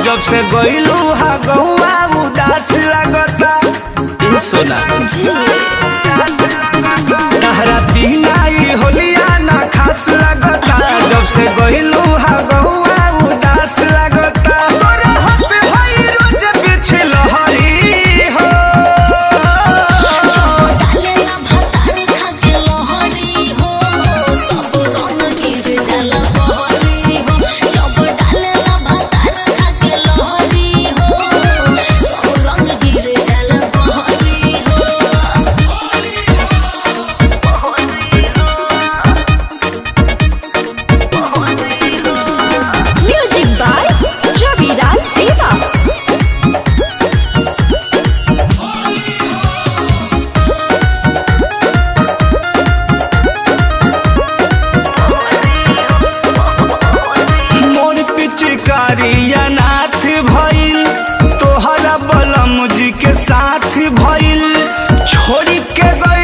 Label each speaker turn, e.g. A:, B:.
A: जब से गइलू हा गौआ उदास लागता ए सोना तहरा बिना ई होलिया ना खास लागता जब से गइलू हा गौआ उदास लागता तोरा हाथ होई रोज पीछे लहरी हो
B: डालेला भातार खाके लहरी हो सब रंग गिर जाला बहरी हो जब डालेला भातार खाके लहरी हो सब रंग गिर जाला बहरी हो म्यूजिक बाय रविराज देवा।
A: मोर पिचकारी अनाथ भइल तोहरा बलम जी के साथ भइल छोड़ी के गई